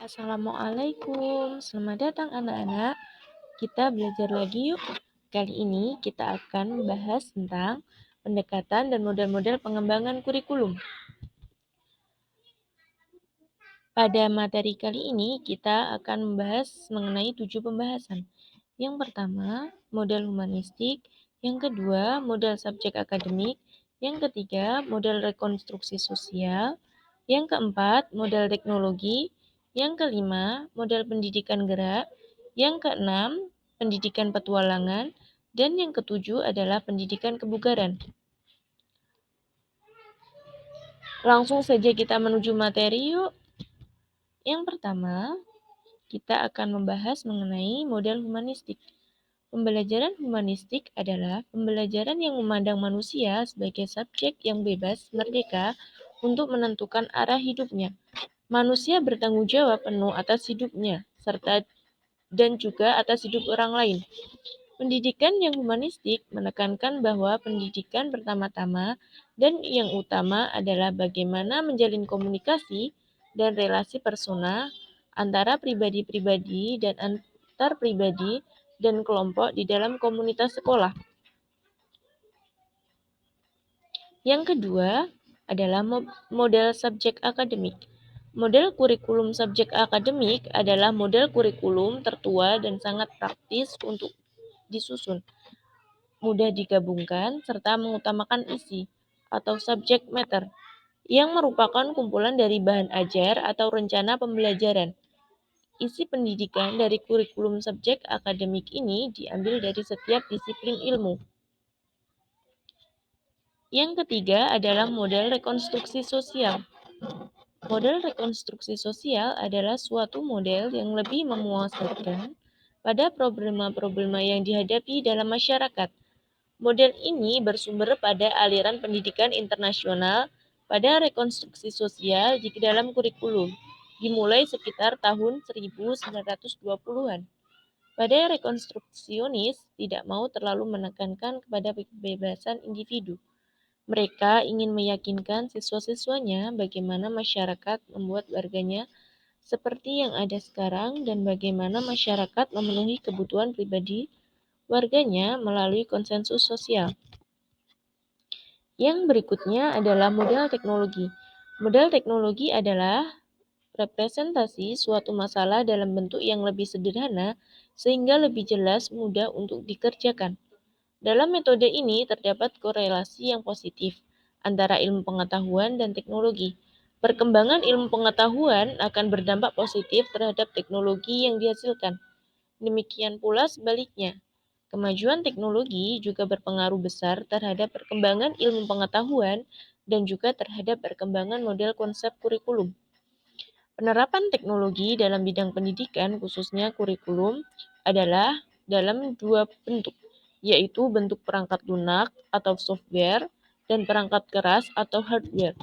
Assalamualaikum, selamat datang anak-anak. Kita belajar lagi yuk. Kali ini kita akan membahas tentang pendekatan dan model-model pengembangan kurikulum. Pada materi kali ini kita akan membahas mengenai 7 pembahasan. Yang pertama, model humanistik. Yang kedua, model subjek akademik. Yang ketiga, model rekonstruksi sosial. Yang keempat, model teknologi. Yang kelima, model pendidikan gerak. Yang keenam, pendidikan petualangan. Dan yang ketujuh adalah pendidikan kebugaran. Langsung saja kita menuju materi yuk. Yang pertama, kita akan membahas mengenai model humanistik. Pembelajaran humanistik adalah pembelajaran yang memandang manusia sebagai subjek yang bebas, merdeka, untuk menentukan arah hidupnya. Manusia bertanggung jawab penuh atas hidupnya, serta dan juga atas hidup orang lain. Pendidikan yang humanistik menekankan bahwa pendidikan pertama-tama dan yang utama adalah bagaimana menjalin komunikasi dan relasi personal antara pribadi-pribadi dan antar pribadi dan kelompok di dalam komunitas sekolah. Yang kedua adalah model subjek akademik. Model kurikulum subjek akademik adalah model kurikulum tertua dan sangat praktis untuk disusun, mudah digabungkan, serta mengutamakan isi atau subject matter, yang merupakan kumpulan dari bahan ajar atau rencana pembelajaran. Isi pendidikan dari kurikulum subjek akademik ini diambil dari setiap disiplin ilmu. Yang ketiga adalah model rekonstruksi sosial. Model rekonstruksi sosial adalah suatu model yang lebih memuaskan pada problema-problema yang dihadapi dalam masyarakat. Model ini bersumber pada aliran pendidikan internasional pada rekonstruksi sosial di dalam kurikulum, dimulai sekitar tahun 1920-an. Pada rekonstruksionis tidak mau terlalu menekankan kepada kebebasan individu. Mereka ingin meyakinkan siswa-siswanya bagaimana masyarakat membuat warganya seperti yang ada sekarang dan bagaimana masyarakat memenuhi kebutuhan pribadi warganya melalui konsensus sosial. Yang berikutnya adalah model teknologi. Model teknologi adalah representasi suatu masalah dalam bentuk yang lebih sederhana sehingga lebih jelas mudah untuk dikerjakan. Dalam metode ini terdapat korelasi yang positif antara ilmu pengetahuan dan teknologi. Perkembangan ilmu pengetahuan akan berdampak positif terhadap teknologi yang dihasilkan. Demikian pula sebaliknya. Kemajuan teknologi juga berpengaruh besar terhadap perkembangan ilmu pengetahuan dan juga terhadap perkembangan model konsep kurikulum. Penerapan teknologi dalam bidang pendidikan, khususnya kurikulum, adalah dalam dua bentuk, yaitu bentuk perangkat lunak atau software dan perangkat keras atau hardware.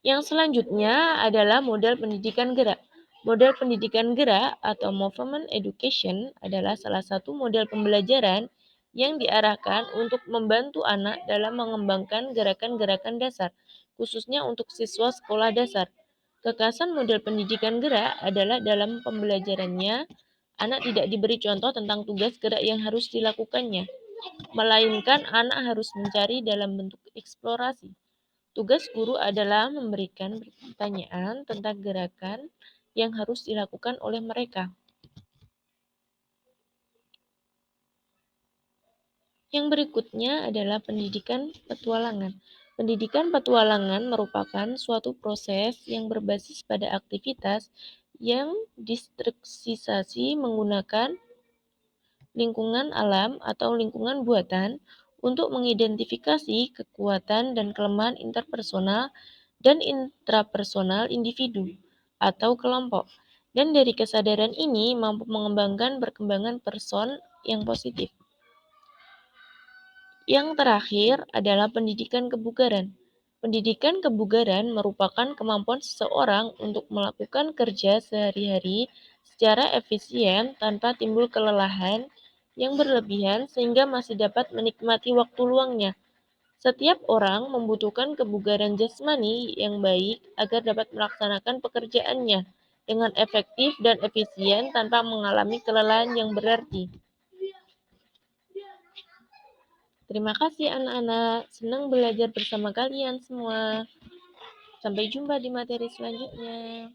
Yang selanjutnya adalah model pendidikan gerak. Model pendidikan gerak atau movement education adalah salah satu model pembelajaran yang diarahkan untuk membantu anak dalam mengembangkan gerakan-gerakan dasar, khususnya untuk siswa sekolah dasar. Kekhasan model pendidikan gerak adalah dalam pembelajarannya, anak tidak diberi contoh tentang tugas gerak yang harus dilakukannya, melainkan anak harus mencari dalam bentuk eksplorasi. Tugas guru adalah memberikan pertanyaan tentang gerakan yang harus dilakukan oleh mereka. Yang berikutnya adalah pendidikan petualangan. Pendidikan petualangan merupakan suatu proses yang berbasis pada aktivitas yang distrukturisasi menggunakan lingkungan alam atau lingkungan buatan untuk mengidentifikasi kekuatan dan kelemahan interpersonal dan intrapersonal individu atau kelompok. Dan dari kesadaran ini mampu mengembangkan perkembangan person yang positif. Yang terakhir adalah pendidikan kebugaran. Pendidikan kebugaran merupakan kemampuan seseorang untuk melakukan kerja sehari-hari secara efisien tanpa timbul kelelahan yang berlebihan sehingga masih dapat menikmati waktu luangnya. Setiap orang membutuhkan kebugaran jasmani yang baik agar dapat melaksanakan pekerjaannya dengan efektif dan efisien tanpa mengalami kelelahan yang berarti. Terima kasih anak-anak, senang belajar bersama kalian semua. Sampai jumpa di materi selanjutnya.